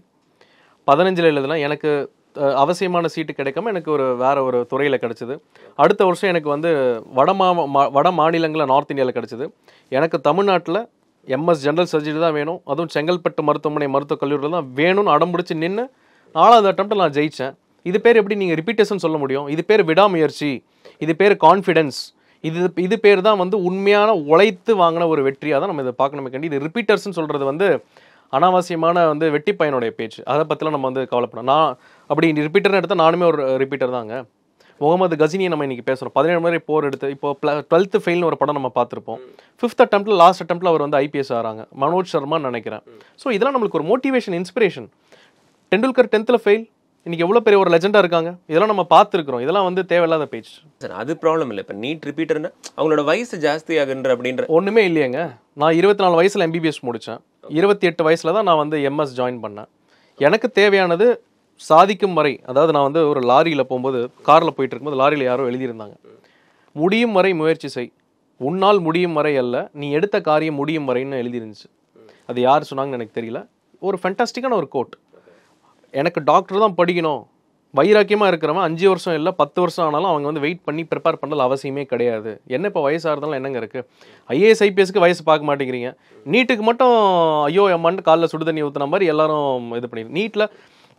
15 எழுதுனேன், எனக்கு அவசியமான சீட்டு கிடைக்காம எனக்கு வேற ஒரு துறையில் கிடச்சிது. அடுத்த வருஷம் எனக்கு வந்து வட மாநிலங்களில் நார்த் இந்தியாவில் கிடச்சிது. எனக்கு தமிழ்நாட்டில் எம்எஸ் ஜெனரல் சர்ஜரி தான் வேணும், அதுவும் செங்கல்பட்டு மருத்துவமனை மருத்துவக் கல்லூரியில் தான் வேணும்னு அடம்பிடிச்சு நின்று 4வது அட்டெம்ப்ட்டில் நான் ஜெயித்தேன். இது பேர் எப்படி நீங்கள் ரிப்பீட்டேஷன் சொல்ல முடியும்? இது பேர் விடாமுயற்சி, இது பேர் கான்ஃபிடென்ஸ், இது பேர் தான் வந்து உண்மையான உழைத்து வாங்கின ஒரு வெற்றியாக தான் நம்ம இதை பார்க்கணுமே கண்டி. இது ரிப்பீட்டர்ஸ்ன்னு சொல்கிறது வந்து அனாவசியமான வந்து வெட்டி பையனுடைய பேச்சு. அதை பற்றிலாம் நம்ம வந்து கவலைப்படணும். நான் அப்படி ரிப்பீட்டர்னு எடுத்தால் நானுமே ஒரு ரிப்பீட்டர் தாங்க. முகமது கஜினியை நம்ம இன்றைக்கி பேசுகிறோம். 17 முறை போர் எடுத்து இப்போ 12th ஃபெயில்னு ஒரு படம் நம்ம பார்த்துருப்போம். 5th அட்டெம்ப்ட்டில் லாஸ்ட் அட்டெம்ப்ட்டில் அவர் வந்து ஐபிஎஸ் ஆகிறாங்க, மனோஜ் சர்மான்னு நினைக்கிறேன். ஸோ இதெல்லாம் நம்மளுக்கு ஒரு motivation, inspiration. Tendulkar 10th fail, இன்னைக்கு எவ்வளோ பெரிய ஒரு லெஜெண்டாக இருக்காங்க. இதெல்லாம் நம்ம பார்த்துருக்குறோம். இதெல்லாம் வந்து தேவையில்லாத பேச்சு சார். அது ப்ராப்ளம் இல்லை. இப்போ நீட் ரிப்பீட்டர்னா அவங்களோட வயசு ஜாஸ்தி ஆகுன்ற அப்படின்ற ஒன்றுமே இல்லையேங்க. நான் 24 வயசில் எம்பிபிஎஸ் முடித்தேன். 28 வயசில் தான் நான் வந்து எம்எஸ் ஜாயின் பண்ணேன். எனக்கு தேவையானது சாதிக்கும் வரை, அதாவது நான் வந்து ஒரு லாரியில் போகும்போது, காரில் போயிட்டு இருக்கும்போது லாரியில் யாரோ எழுதியிருந்தாங்க, முடியும் வரை முயற்சி செய், உன்னால் முடியும் வரை அல்ல, நீ எடுத்த காரியம் முடியும் வரைன்னு எழுதிருந்துச்சு. அது யார் சொன்னாங்கன்னு எனக்கு தெரியல. ஒரு ஃபென்டாஸ்டிக்கான ஒரு கோட். எனக்கு டாக்டர் தான் படிக்கணும், வைராக்கியமாக இருக்கிறவன் 5 வருஷம் இல்லை 10 வருஷம் ஆனாலும் அவங்க வந்து வெயிட் பண்ணி ப்ரிப்பேர் பண்ணல அவசியமே கிடையாது. என்ன இப்போ வயசாக இருந்தாலும் என்னங்க இருக்குது? ஐஏஎஸ் ஐபிஎஸ்க்கு வயசு பார்க்க மாட்டேங்கிறீங்க. நீட்டுக்கு மட்டும் ஐயோ எம்மான்னு காலைல சுடு தண்ணி ஊற்றுன மாதிரி எல்லாரும் இது பண்ணிடுங்க. நீட்டில்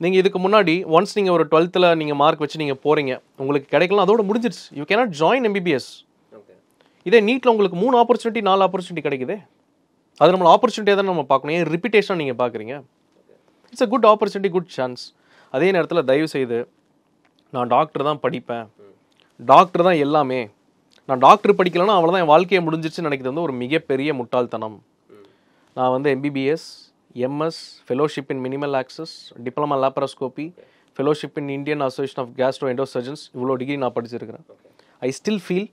நீங்கள் இதுக்கு முன்னாடி ஒன்ஸ் நீங்கள் ஒரு 12th நீங்கள் மார்க் வச்சு நீங்கள் போகிறீங்க, உங்களுக்கு கிடைக்கலாம், அதோட முடிஞ்சிருச்சு. You cannot join MBBS. இதே நீட்டில் உங்களுக்கு 3 ஆப்பர்ச்சுனிட்டி 4 ஆப்பர்ச்சுனிட்டி கிடைக்குது. அது நம்மளோட ஆப்பர்ச்சுனிட்டியாக தான் நம்ம பார்க்கணும். ஏன் ரிப்பீட்டேஷன் நீங்கள் பார்க்குறீங்க? It's a good opportunity, good chance. அதே நேரத்தில் தயவு செய்து நான் டாக்டர் தான் படிப்பேன், டாக்டர் தான் எல்லாமே, நான் டாக்டர் படிக்கலைன்னா அவ்வளோதான் என் வாழ்க்கையை முடிஞ்சிருச்சுன்னு நினைக்கிறது வந்து ஒரு மிகப்பெரிய முட்டாள்தனம். நான் வந்து MBBS, MS, fellowship in minimal access, diploma laparoscopy, fellowship in Indian association of gastro endo surgeons, இவ்வளோ டிகிரி நான் படிச்சிருக்கிறேன். ஐ ஸ்டில் ஃபீல்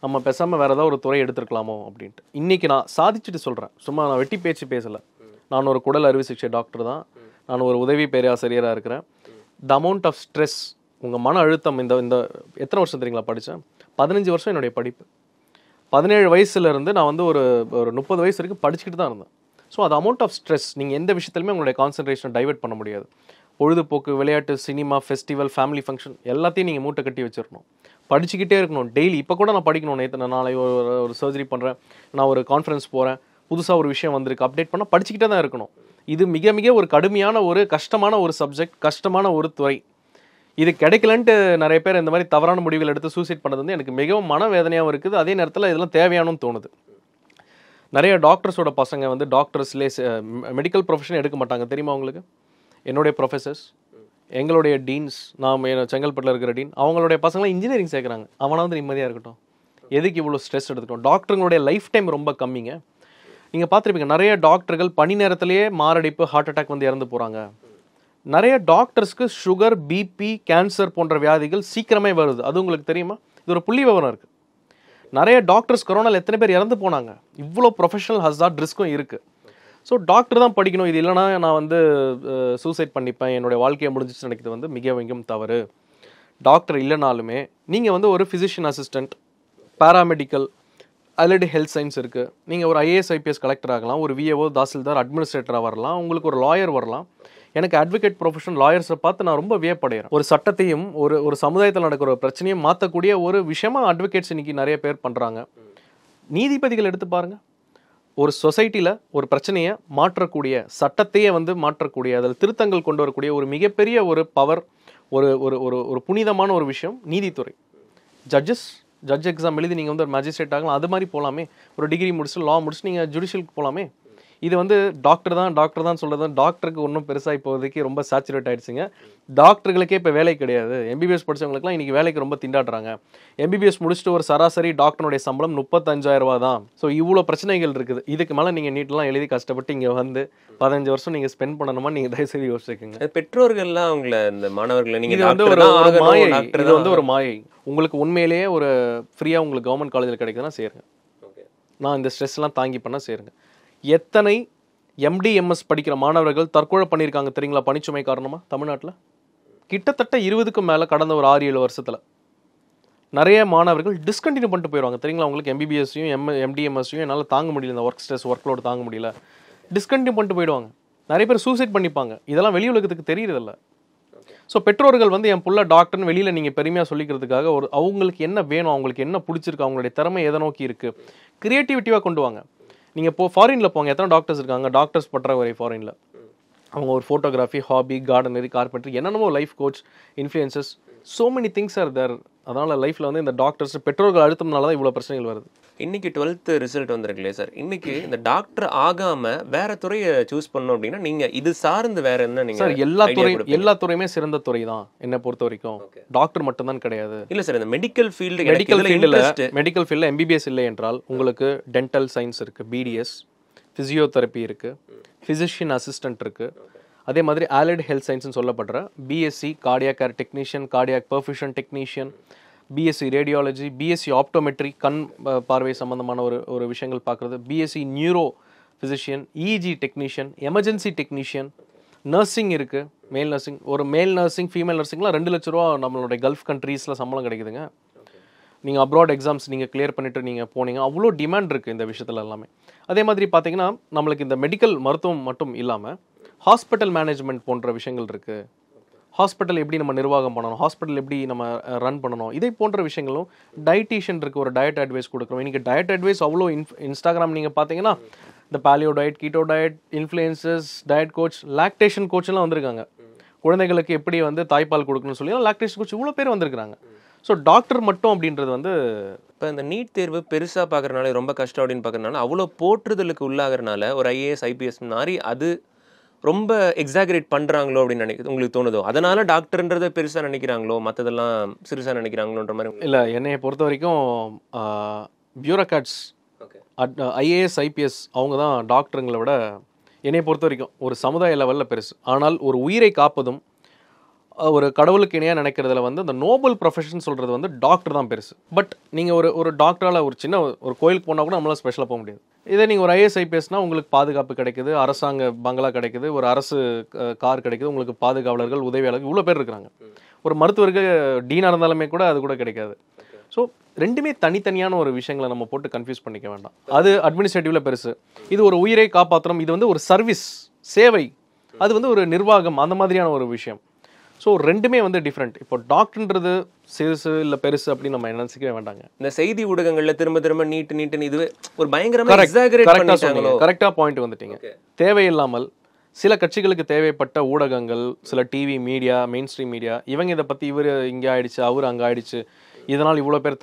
நம்ம பேசாமல் வேறு ஏதாவது ஒரு துறை எடுத்துருக்கலாமோ அப்படின்ட்டு. இன்றைக்கி நான் சாதிச்சுட்டு சொல்கிறேன், சும்மா நான் வெட்டி பேச்சு பேசலை. நான் ஒரு குடல் அறுவை சிகிச்சை டாக்டர் தான், நான் ஒரு உதவி பேராசிரியராக இருக்கிறேன். த அமௌண்ட் ஆஃப் ஸ்ட்ரெஸ், உங்கள் மன அழுத்தம், இந்த எத்தனை வருஷம் தெரியுங்களா படித்தேன்? 15 வருஷம் என்னுடைய படிப்பு. 17 வயசுலேருந்து நான் வந்து ஒரு 30 வயசு வரைக்கும் படிச்சுக்கிட்டு தான் இருந்தேன். ஸோ அது அமௌண்ட் ஆஃப் ஸ்ட்ரெஸ். நீங்கள் எந்த விஷயத்துலையுமே உங்களுடைய கான்சன்ட்ரேஷனை டைவெர்ட் பண்ண முடியாது. பொழுதுபோக்கு, விளையாட்டு, சினிமா, ஃபெஸ்டிவல், ஃபேமிலி ஃபங்க்ஷன் எல்லாத்தையும் நீங்கள் மூட்டை கட்டி வச்சிடணும். படிச்சுக்கிட்டே இருக்கணும் டெய்லி. இப்போ கூட நான் படிக்கணும். நேற்று நான் நாளை ஒரு சர்ஜரி பண்ணுறேன், நான் ஒரு கான்ஃபரன்ஸ் போகிறேன், புதுசாக ஒரு விஷயம் வந்திருக்கு, அப்டேட் பண்ணால் படிச்சுக்கிட்டே தான் இருக்கணும். இது மிக மிக ஒரு கடுமையான ஒரு கஷ்டமான ஒரு சப்ஜெக்ட், கஷ்டமான ஒரு துறை. இது கிடைக்கலன்ட்டு நிறைய பேர் இந்த மாதிரி தவறான முடிவுகள் எடுத்து சூசைட் பண்ணது வந்து எனக்கு மிகவும் மனவேதனையாகவும் இருக்குது. அதே நேரத்தில் இதெல்லாம் தேவையானு தோணுது. நிறைய டாக்டர்ஸோட பசங்க வந்து டாக்டர்ஸ்லேயே மெடிக்கல் ப்ரொஃபஷன் எடுக்க மாட்டாங்க தெரியுமா உங்களுக்கு? என்னுடைய ப்ரொஃபஸர்ஸ், எங்களுடைய டீன்ஸ், நாம் செங்கல்பட்டில் இருக்கிற டீன், அவங்களுடைய பசங்களாம் இன்ஜினியரிங் சேர்க்குறாங்க. அவனாவது நிம்மதியாக இருக்கட்டும், எதுக்கு இவ்வளோ ஸ்ட்ரெஸ் எடுத்துக்கணும்? டாக்டருங்களுடைய லைஃப் டைம் ரொம்ப கம்மிங்க. நீங்கள் பார்த்துருப்பீங்க நிறைய டாக்டர்கள் பணி நேரத்திலேயே மாரடைப்பு ஹார்ட் அட்டாக் வந்து இறந்து போகிறாங்க. நிறைய டாக்டர்ஸ்க்கு சுகர், பிபி, கேன்சர் போன்ற வியாதிகள் சீக்கிரமே வருது. அது உங்களுக்கு தெரியுமா? இது ஒரு புள்ளி விவரம் இருக்குது. நிறைய டாக்டர்ஸ் கொரோனாவில் எத்தனை பேர் இறந்து போனாங்க. இவ்வளோ ப்ரொஃபஷனல் ஹசார்ட் ரிஸ்க்கும் இருக்குது. ஸோ டாக்டர் தான் படிக்கணும். இது இல்லைனா நான் வந்து சூசைட் பண்ணிப்பேன், என்னுடைய வாழ்க்கையை முடிஞ்சிச்சு நினைக்கிறது வந்து மிக மிகவும் தவறு. டாக்டர் இல்லைனாலுமே நீங்கள் வந்து ஒரு physician assistant, paramedical, allied health science இருக்குது. நீங்கள் ஒரு IAS IPS கலெக்டர் ஆகலாம், ஒரு VAO, தாசில்தார், அட்மினிஸ்ட்ரேட்டராக வரலாம், உங்களுக்கு ஒரு லாயர் வரலாம். எனக்கு அட்வொகேட் ப்ரொஃபஷன் லாயர்ஸை பார்த்து நான் ரொம்ப வியப்படைகிறேன். ஒரு சட்டத்தையும் ஒரு சமுதாயத்தில் நடக்கிற ஒரு பிரச்சனையும் மாற்றக்கூடிய ஒரு விஷயமா அட்வொகேட்ஸ் இன்னைக்கு நிறைய பேர் பண்ணுறாங்க. நீதிபதிகள் எடுத்து பாருங்கள். ஒரு சொசைட்டியில் ஒரு பிரச்சனையை மாற்றக்கூடிய, சட்டத்தையே வந்து மாற்றக்கூடிய, அதில் திருத்தங்கள் கொண்டு வரக்கூடிய ஒரு மிகப்பெரிய ஒரு பவர், ஒரு ஒரு ஒரு ஒரு புனிதமான ஒரு விஷயம் நீதித்துறை. ஜட்ஜ் எக்ஸாம் எழுதி நீங்கள் வந்து ஒரு மேஜிஸ்ட்ரேட் ஆகலாம். அது மாதிரி போகலாமே. ஒரு டிகிரி முடிச்சு லா முடிச்சு நீங்கள் ஜுடிஷியலுக்கு போகலாமே. இது வந்து டாக்டர் தான் சொல்கிறது. டாக்டருக்கு ஒன்றும் பெருசாக இப்போதைக்கு ரொம்ப சேச்சுரேட் ஆகிடுச்சுங்க. டாக்டர்களுக்கே இப்போ வேலை கிடையாது. MBBS படித்தவங்களுக்குலாம் இன்றைக்கி வேலைக்கு ரொம்ப திண்டாடுறாங்க. MBBS முடிச்சுட்டு ஒரு சராசரி டாக்டருடைய சம்பளம் 35,000 ரூபா தான். ஸோ இவ்வளோ பிரச்சனைகள் இருக்குது. இதுக்கு மேலே நீங்கள் நீட்லாம் எழுதி கஷ்டப்பட்டு இங்கே வந்து 15 வருஷம் நீங்கள் ஸ்பெண்ட் பண்ணணுமா? நீங்கள் தயவுசெய்து யோசிச்சுக்கோங்க. பெற்றோர்கள்லாம் அவங்கள இந்த மாணவர்களை இது வந்து ஒரு மாயை. இது வந்து ஒரு மாயை. உங்களுக்கு உண்மையிலேயே ஒரு ஃப்ரீயாக உங்களுக்கு கவர்மெண்ட் காலேஜில் கிடைக்குதுன்னா சேருங்க. நான் இந்த ஸ்ட்ரெஸ்லாம் தாங்கி பண்ணால் சேருங்க. எத்தனை MD MS படிக்கிற மாணவர்கள் தற்கொலை பண்ணியிருக்காங்க தெரியுங்களா? பணிச்சுமை காரணமாக தமிழ்நாட்டில் கிட்டத்தட்ட 20க்கும் மேலே கடந்த ஒரு 6-7 வருஷத்தில் நிறைய மாணவர்கள் டிஸ்கண்டினியூ பண்ணிட்டு போயிடுவாங்க தெரியுங்களா? உங்களுக்கு MBBSயும் MD MSயும் என்னால் தாங்க முடியல, இந்த ஒர்க் ஸ்ட்ரெஸ் ஒர்க்லோடு தாங்க முடியல, டிஸ்கண்டினியூ பண்ணிட்டு போயிடுவாங்க. நிறைய பேர் சூசைட் பண்ணிப்பாங்க. இதெல்லாம் வெளி உலகத்துக்கு தெரியறதில்ல. ஸோ பெற்றோர்கள் வந்து என் புள்ள டாக்டர்னு வெளியில் நீங்கள் பெருமையாக சொல்லிக்கிறதுக்காக அவங்களுக்கு என்ன வேணும், அவங்களுக்கு என்ன பிடிச்சிருக்கு, அவங்களுடைய திறமை எதை நோக்கி இருக்குது, க்ரியேட்டிவிட்டியாக கொண்டு வாங்க. நீங்கள் இப்போ ஃபாரினில் போங்க, எத்தனை டாக்டர்ஸ் இருக்காங்க, டாக்டர்ஸ் பற்றாக்குறை ஃபாரினில். அவங்க ஒரு ஃபோட்டோகிராஃபி, ஹாபி, கார்டனரி, கார்பெண்டரி, என்னென்னமோ, life coach, influences, so many things are there. அதனால் லைஃப்பில் வந்து இந்த டாக்டர்ஸ் பெற்றோர்கள் அழுத்தம்னால தான் இவ்வளோ பிரச்சனைகள் வருது. இன்னைக்கு 12th ரிசல்ட் வந்திருக்குல்லே சார், இன்னைக்கு இந்த டாக்டர் ஆகாமல் வேற துறையை சூஸ் பண்ணணும் அப்படின்னா நீங்கள் இது சார்ந்து வேற என்ன நீங்கள் சார்? எல்லா துறையுமே சிறந்த துறை தான் என்னை பொறுத்த வரைக்கும். டாக்டர் மட்டும்தான் கிடையாது. இல்லை சார், இந்த மெடிக்கல் ஃபீல்டு MBBS இல்லை என்றால் உங்களுக்கு டென்டல் சயின்ஸ் இருக்குது, BDS, ஃபிசியோதெரப்பி இருக்குது, ஃபிசிஷியன் அசிஸ்டன்ட் இருக்குது. அதே மாதிரி ஆலிட் ஹெல்த் சயின்ஸ்னு சொல்லப்படுற BSc cardiac care technician, cardiac perfusion technician, BSc radiology, BSc optometry, கண் பார்வை சம்பந்தமான ஒரு விஷயங்கள் பார்க்குறது, BSc neuro physician, EEG technician, emergency technician, nursing இருக்குது, மேல் நர்சிங். ஒரு மேல் நர்சிங், ஃபீமேல் நர்சிங்லாம் 2 லட்ச ரூபா நம்மளுடைய கல்ஃப் கண்ட்ரீஸில் சம்பளம் கிடைக்குதுங்க. நீங்கள் அப்ராட் எக்ஸாம்ஸ் நீங்கள் கிளியர் பண்ணிவிட்டு நீங்கள் போனீங்க, அவ்வளோ டிமாண்ட் இருக்குது இந்த விஷயத்தில் எல்லாமே. அதே மாதிரி பார்த்தீங்கன்னா நம்மளுக்கு இந்த மெடிக்கல் மருத்துவம் மட்டும் இல்லாமல் ஹாஸ்பிட்டல் மேனேஜ்மெண்ட் போன்ற விஷயங்கள் இருக்குது. ஹாஸ்பிட்டல் எப்படி நம்ம நிர்வாகம் பண்ணணும், ஹாஸ்பிட்டல் எப்படி நம்ம ரன் பண்ணணும், இதை போன்ற விஷயங்களும். டயட்டீஷியன் இருக்குது, ஒரு டயட் அட்வைஸ் கொடுக்குறோம். இன்றைக்கி டயட் அட்வைஸ் அவ்வளோ இன்ஸ்டாகிராம் நீங்கள் பார்த்தீங்கன்னா இந்த paleo diet, keto diet, influencers, diet coach, lactation கோச்லாம் வந்திருக்காங்க. குழந்தைகளுக்கு எப்படி வந்து தாய்ப்பால் கொடுக்கணும்னு சொல்லி லாக்டேஷன் கோச் இவ்வளோ பேர் வந்திருக்கிறாங்க. ஸோ டாக்டர் மட்டும் அப்படின்றது வந்து இப்போ இந்த நீட் தேர்வு பெருசாக பார்க்குறனால, ரொம்ப கஷ்டம் அப்படின்னு பார்க்குறனால, அவ்வளோ போற்றுதலுக்கு உள்ளாகிறனால ஒரு IAS IPS மாதிரி அது ரொம்ப எக்ஸாகரேட் பண்ணுறாங்களோ அப்படின்னு உங்களுக்கு தோணுதோ? அதனால டாக்டர்ன்றதை பெருசாக நினைக்கிறாங்களோ, மற்றதெல்லாம் சிறுசாக நினைக்கிறாங்களோன்ற மாதிரி? இல்லை, என்னையை பொறுத்த வரைக்கும் பியூரோக்ராட்ஸ், IAS IPS அவங்க தான் டாக்டருங்களை விட என்னை பொறுத்த வரைக்கும் ஒரு சமுதாய லெவலில் பெருசு. ஆனால் ஒரு உயிரை காப்பதும் ஒரு கடவுளுக்கு இணையாக நினைக்கிறதுல வந்து அந்த நோபல் ப்ரொஃபஷன் சொல்கிறது வந்து டாக்டர் தான் பெருசு. பட் நீங்கள் ஒரு டாக்டரால் ஒரு சின்ன ஒரு கோயிலுக்கு போனால் கூட நம்மளால் ஸ்பெஷலாக போக முடியாது. இதே நீங்கள் ஒரு IAS IPSனால் உங்களுக்கு பாதுகாப்பு கிடைக்குது, அரசாங்க பங்களா கிடைக்குது, ஒரு அரசு கார் கிடைக்குது, உங்களுக்கு பாதுகாவலர்கள், உதவியாளர்கள் இவ்வளோ பேர் இருக்கிறாங்க. ஒரு மருத்துவருக்கு டீனாக இருந்தாலுமே கூட அது கூட கிடைக்காது. ஸோ ரெண்டுமே தனித்தனியான ஒரு விஷயங்களை நம்ம போட்டு கன்ஃபியூஸ் பண்ணிக்க வேண்டாம். அது அட்மினிஸ்ட்ரேட்டிவில் பெருசு, இது ஒரு உயிரை காப்பாற்றணும், இது வந்து ஒரு சர்வீஸ், சேவை, அது வந்து ஒரு நிர்வாகம், அந்த மாதிரியான ஒரு விஷயம். ஸோ ரெண்டுமே வந்து டிஃப்ரெண்ட். இப்போ டாக்டர்ன்றது சிறுசு இல்லை பெருசு அப்படின்னு நம்ம நினைச்சிக்கவே வேண்டாங்க. இந்த செய்தி ஊடகங்களில் திரும்ப நீட்டுன்னு இது ஒரு பயங்கரமாக கரெக்டாக பாயிண்ட் வந்துட்டீங்க. தேவையில்லாமல் சில கட்சிகளுக்கு தேவைப்பட்ட ஊடகங்கள், சில TV media, main stream media, இவங்க இதை பற்றி இவர் இங்கே ஆயிடுச்சு, அவர் அங்கே ஆயிடுச்சு, இதனால் இவ்வளோ பேர்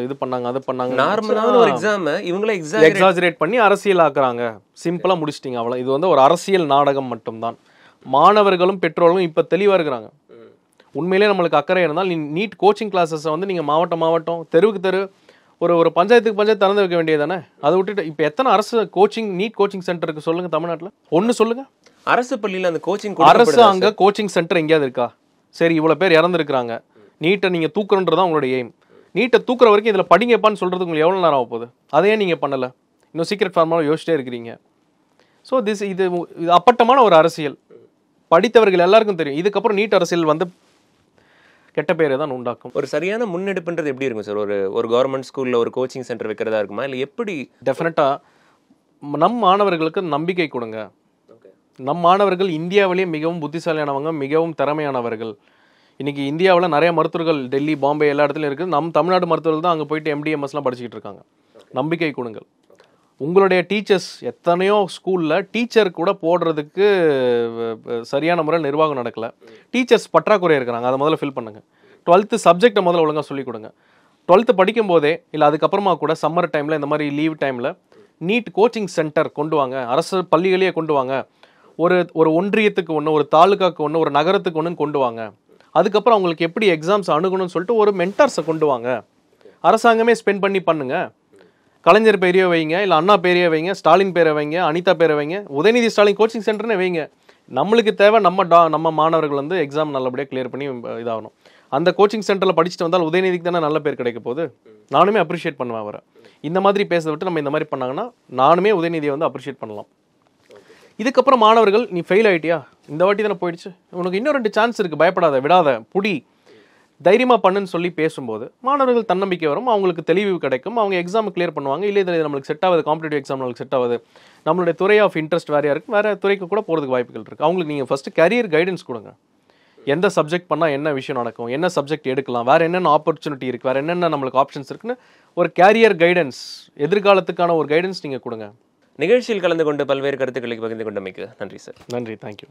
இது பண்ணாங்க, அது பண்ணாங்க, நார்மலான ஒரு எக்ஸாம் இவங்களே எக்ஸாஜரேட் பண்ணி அரசியல் ஆக்குறாங்க. சிம்பிளாக முடிச்சிட்டிங்க, அவ்வளோ. இது வந்து ஒரு அரசியல் நாடகம் மட்டும்தான். மாணவர்களும் பெற்றோர்களும் இப்போ தெளிவாக இருக்கிறாங்க. உண்மையிலே நம்மளுக்கு அக்கறை இருந்தால் நீட் கோச்சிங் கிளாஸஸை வந்து நீங்கள் மாவட்டம் தெருவுக்கு தெரு ஒரு பஞ்சாயத்துக்கு பஞ்சாயத்து திறந்து வைக்க வேண்டியது தானே. அதை விட்டுட்டு இப்போ எத்தனை அரசு கோச்சிங் நீட் கோச்சிங் சென்டர் இருக்கு சொல்லுங்க தமிழ்நாட்டில்? ஒன்று சொல்லுங்க. அரசு பள்ளியில் அந்த கோச்சிங் அரசு அங்கே கோச்சிங் சென்டர் எங்கேயாவது இருக்கா? சரி, இவ்வளோ பேர் இறந்துருக்குறாங்க, நீட்டை நீங்கள் தூக்குறன்றதான் உங்களோட எய்ம். நீட்டை தூக்குற வரைக்கும் இதில் படிங்கப்பான்னு சொல்கிறதுக்கு உங்களுக்கு எவ்வளோ நேரம் ஆக போகுது? அதையே நீங்கள் பண்ணலை, இன்னும் சீக்ரெட் ஃபார்மாக யோசிச்சிட்டே இருக்கிறீங்க. ஸோ இது அப்பட்டமான ஒரு அரசியல். படித்தவர்கள் எல்லாருக்கும் தெரியும். இதுக்கப்புறம் நீட் அரசியல் வந்து கெட்ட பேரை தான் உண்டாக்கும். ஒரு சரியான முன்னெடுப்புன்றது எப்படி இருக்கும் சார்? ஒரு கவர்மெண்ட் ஸ்கூலில் ஒரு கோச்சிங் சென்டர் வைக்கிறதா இருக்குமா, இல்லை எப்படி? டெஃபினட்டாக நம் மாணவர்களுக்கு நம்பிக்கை கொடுங்க. நம் மாணவர்கள் இந்தியாவிலேயே மிகவும் புத்திசாலியானவங்க, மிகவும் திறமையானவர்கள். இன்றைக்கி இந்தியாவில் நிறைய மருத்துவர்கள் டெல்லி, பாம்பே எல்லா இடத்துலையும் இருக்குது. நம் தமிழ்நாடு மருத்துவர்கள் தான் அங்கே போயிட்டு MD/MSலாம் படிச்சுக்கிட்டு இருக்காங்க. நம்பிக்கை கொடுங்கள். உங்களுடைய டீச்சர்ஸ் எத்தனையோ ஸ்கூலில் டீச்சர் கூட போடுறதுக்கு சரியான முறை நிர்வாகம் நடக்கலை. டீச்சர்ஸ் பற்றாக்குறை இருக்கிறாங்க, அதை முதல்ல ஃபில் பண்ணுங்கள். 12th சப்ஜெக்டை முதல்ல ஒழுங்காக சொல்லிக் கொடுங்க. 12th படிக்கும் போதே இல்லை அதுக்கப்புறமா கூட சம்மர் டைமில் இந்த மாதிரி லீவ் டைமில் நீட் கோச்சிங் சென்டர் கொண்டு வாங்க. அரசு பள்ளிகளையே கொண்டு வாங்க. ஒரு ஒன்றியத்துக்கு ஒன்று, ஒரு தாலுக்காவுக்கு ஒன்று, ஒரு நகரத்துக்கு ஒன்றுன்னு கொண்டு வாங்க. அதுக்கப்புறம் அவங்களுக்கு எப்படி எக்ஸாம்ஸ் அணுகணும்னு சொல்லிட்டு ஒரு மென்டார்ஸை கொண்டு வாங்க. அரசாங்கமே ஸ்பெண்ட் பண்ணி பண்ணுங்க. கலைஞர் பேரையோ வைங்க, இல்லை அண்ணா பேரையோ வைங்க, ஸ்டாலின் பேரை வைங்க, அனிதா பேரை வைங்க, உதயநிதி ஸ்டாலின் கோச்சிங் சென்டர்னே வைங்க. நம்மளுக்கு தேவை நம்ம மாணவர்கள் வந்து எக்ஸாம் நல்லபடியாக கிளியர் பண்ணி இதாகணும். அந்த கோச்சிங் சென்டரில் படிச்சுட்டு வந்தால் உதயநிதிக்கு தானே நல்ல பேர் கிடைக்க போகுது. நானுமே அப்ரிஷியேட் பண்ணுவேன் அவரை. இந்த மாதிரி பேச விட்டு நம்ம இந்த மாதிரி பண்ணாங்கன்னா நானுமே உதயநிதியை வந்து அப்ரிஷியேட் பண்ணலாம். இதுக்கப்புறம் மாணவர்கள் நீ ஃபெயில் ஆகிட்டியா, இந்த வாட்டி தானே போயிடுச்சு, உனக்கு இன்னும் 2 சான்ஸ் இருக்குது, பயப்படாத, விடாத, புடி, தைரியமாக பண்ணுன்னு சொல்லி பேசும்போது மாணவர்கள் தன்னம்பிக்கை வரும், அவங்களுக்கு தெளிவு கிடைக்கும், அவங்க எக்ஸாம் கிளியர் பண்ணுவாங்க. இல்லை இதில் நம்மளுக்கு செட் ஆகுது, காம்படிட்டிவ் எக்ஸாம் நம்மளுக்கு செட் ஆகுது, நம்மளுடைய துறை ஆஃப் இன்ட்ரெஸ்ட் வேறையாக இருக்குது, வேறு துறைக்கு கூட போகிறதுக்கு வாய்ப்புகள் இருக்குது. அவங்களுக்கு நீங்கள் ஃபஸ்ட்டு கரியர் கைடன்ஸ் கொடுங்க. எந்த சப்ஜெக்ட் பண்ணால் என்ன விஷயம் நடக்கும், என்ன சப்ஜெக்ட் எடுக்கலாம், வேறு என்னென்ன ஆப்பர்ச்சுனிட்டி இருக்குது, வேறு என்னென்ன நம்மளுக்கு ஆப்ஷன்ஸ் இருக்குன்னு ஒரு கேரியர் கைடன்ஸ், எதிர்காலத்துக்கான ஒரு கைடன்ஸ் நீங்கள் கொடுங்க. நிகழ்ச்சியில் கலந்து கொண்டு பல்வேறு கருத்துக்களை பகிர்ந்து கொண்டமைக்கு நன்றி சார். நன்றி, தேங்க்யூ.